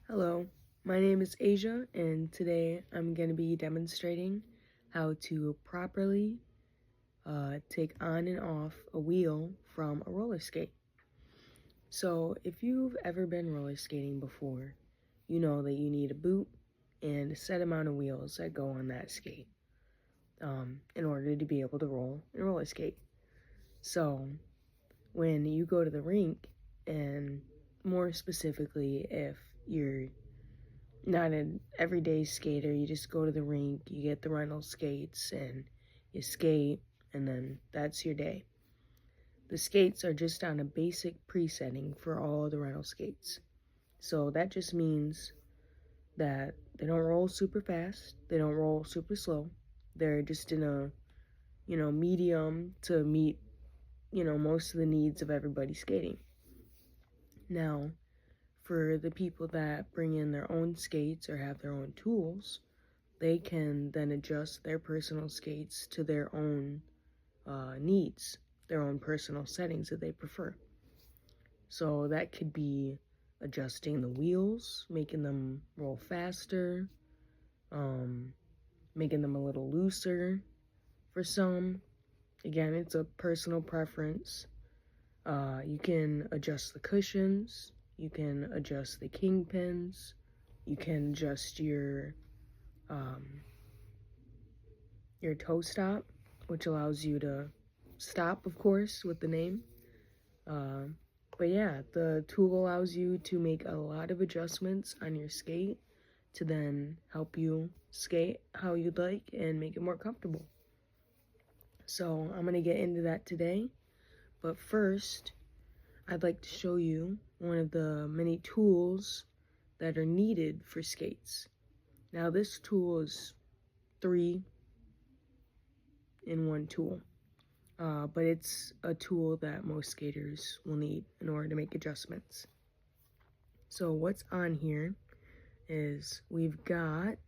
Hello, my name is Asia, and today I'm going to be demonstrating how to properly take on and off a wheel from a roller skate. So, if you've ever been roller skating before, you know that you need a boot and a set amount of wheels that go on that skate in order to be able to roll and roller skate. So, when you go to the rink, and more specifically, if you're not an everyday skater, you just go to the rink, you get the rental skates, and you skate, and then that's your day. The skates are just on a basic presetting for all the rental skates. So that just means that they don't roll super fast, they don't roll super slow. They're just in a, medium to meet, most of the needs of everybody skating. Now, for the people that bring in their own skates or have their own tools, they can then adjust their personal skates to their own needs, their own personal settings that they prefer. So that could be adjusting the wheels, making them roll faster, making them a little looser for some. Again, it's a personal preference. You can adjust the cushions, you can adjust the kingpins, you can adjust your toe stop, which allows you to stop, of course, with the name. But yeah, the tool allows you to make a lot of adjustments on your skate to then help you skate how you'd like and make it more comfortable. So I'm going to get into that today. But first, I'd like to show you one of the many tools that are needed for skates. Now this tool is 3 in 1 tool, but it's a tool that most skaters will need in order to make adjustments. So what's on here is we've got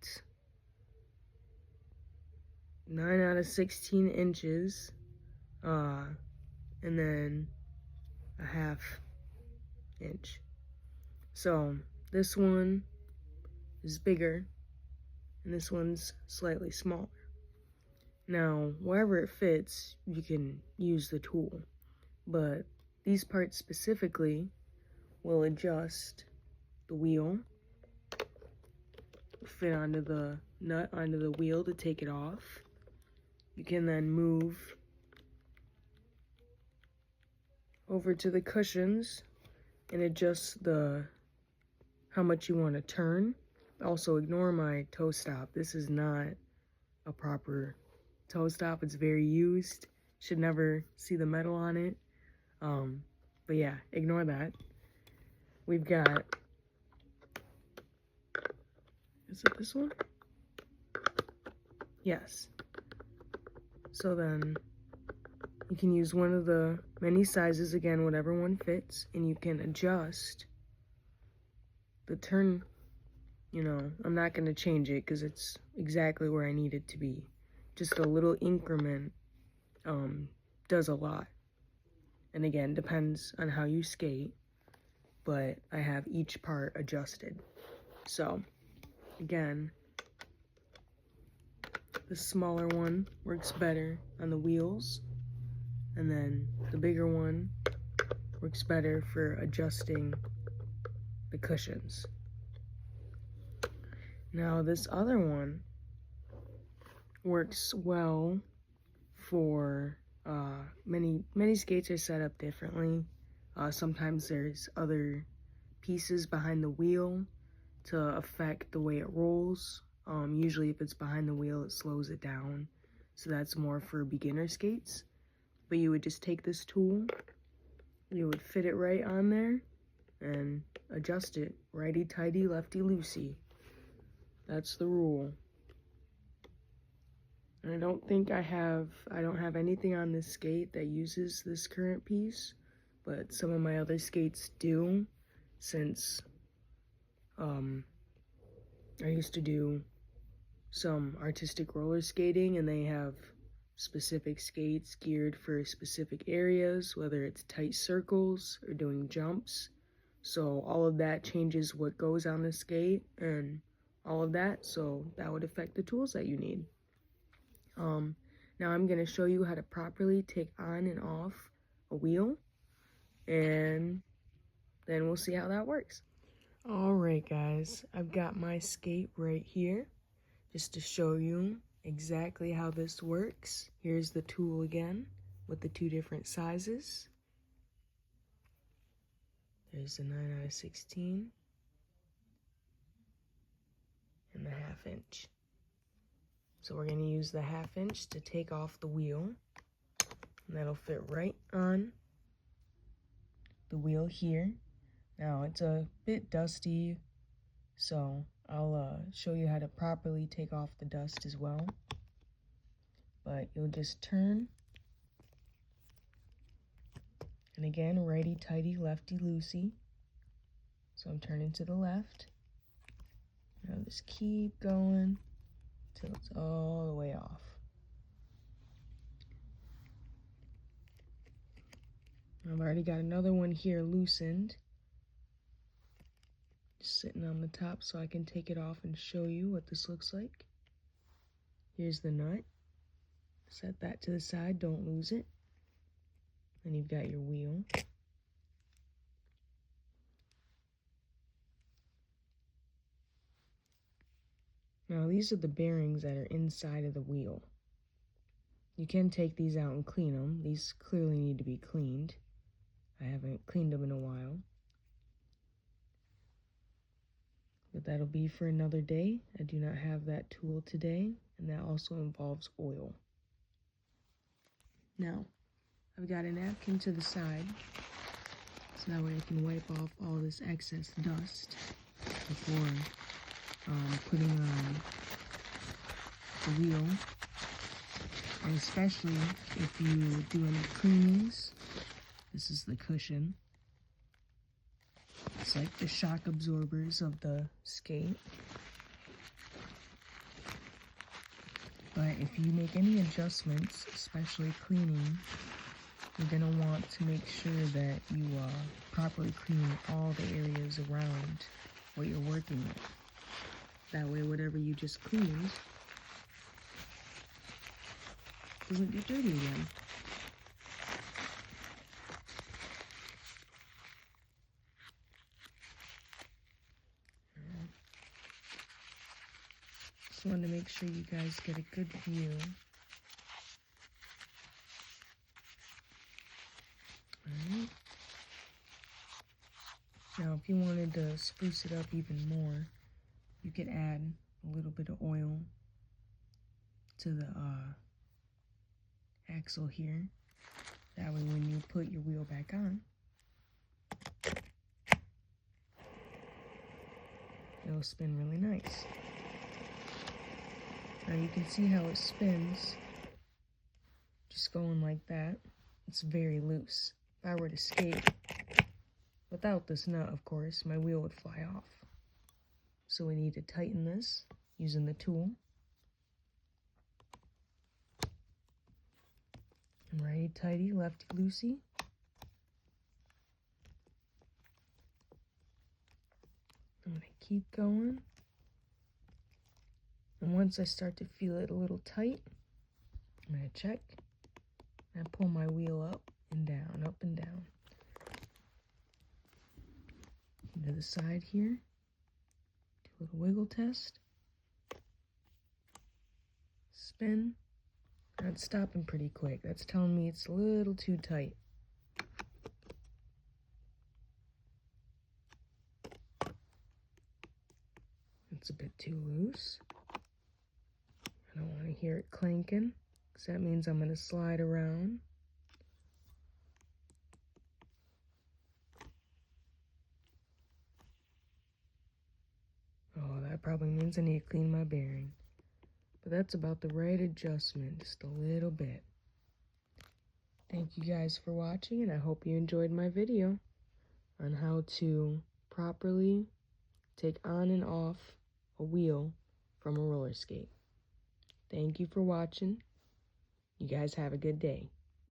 9 out of 16 inches, and then a ½ inch. So this one is bigger, and this one's slightly smaller. Now, wherever it fits, you can use the tool, but these parts specifically will adjust the wheel, fit onto the nut onto the wheel to take it off. You can then move over to the cushions and adjust how much you want to turn. Also, ignore my toe stop. This is not a proper toe stop. It's very used. Should never see the metal on it. But yeah, ignore that. We've got, is it this one? Yes. So then you can use one of the many sizes, again, whatever one fits, and you can adjust the turn. I'm not going to change it because it's exactly where I need it to be. Just a little increment does a lot. And again, depends on how you skate, but I have each part adjusted. So, again, the smaller one works better on the wheels, and then the bigger one works better for adjusting the cushions. Now, this other one works well for many skates are set up differently. Sometimes there's other pieces behind the wheel to affect the way it rolls. Usually if it's behind the wheel, it slows it down. So that's more for beginner skates. But you would just take this tool, you would fit it right on there and adjust it. Righty-tighty, lefty-loosey. That's the rule. And I don't have anything on this skate that uses this current piece, but some of my other skates do, since I used to do some artistic roller skating, and they have specific skates geared for specific areas, whether it's tight circles or doing jumps. So all of that changes what goes on the skate and all of that. So that would affect the tools that you need. Now I'm going to show you how to properly take on and off a wheel, and then we'll see how that works. Alright guys, I've got my skate right here just to show you exactly how this works. Here's the tool again with the two different sizes. There's the 9/16 and the 1/2 inch. So we're going to use the 1/2 inch to take off the wheel, and that'll fit right on the wheel here. Now it's a bit dusty, so I'll show you how to properly take off the dust as well. But you'll just turn, and again, righty-tighty, lefty-loosey. So I'm turning to the left. Now just keep going till it's all the way off. I've already got another one here loosened, just sitting on the top so I can take it off and show you what this looks like. Here's the nut. Set that to the side, don't lose it. Then you've got your wheel. Now these are the bearings that are inside of the wheel. You can take these out and clean them. These clearly need to be cleaned. I haven't cleaned them in a while. But that'll be for another day. I do not have that tool today, and that also involves oil. Now, I've got a napkin to the side, so that way I can wipe off all this excess dust before putting on the wheel. And especially if you do any cleanings, this is the cushion. It's like the shock absorbers of the skate. But if you make any adjustments, especially cleaning, you're going to want to make sure that you properly clean all the areas around what you're working with. That way, whatever you just cleaned doesn't get dirty again. Just wanted to make sure you guys get a good view. Alright. Now, if you wanted to spruce it up even more, you could add a little bit of oil to the axle here. That way when you put your wheel back on, it'll spin really nice. Now you can see how it spins, just going like that. It's very loose. If I were to skate without this nut, of course, my wheel would fly off. So we need to tighten this using the tool. Righty-tighty, lefty-loosey. I'm going to keep going. And once I start to feel it a little tight, I'm going to check and pull my wheel up and down, up and down. To the side here. Do a little wiggle test. Spin. That's stopping pretty quick. That's telling me it's a little too tight. It's a bit too loose. I don't want to hear it clanking, because that means I'm going to slide around. Oh, that probably means I need to clean my bearing. But that's about the right adjustment, just a little bit. Thank you guys for watching, and I hope you enjoyed my video on how to properly take on and off a wheel from a roller skate. Thank you for watching. You guys have a good day.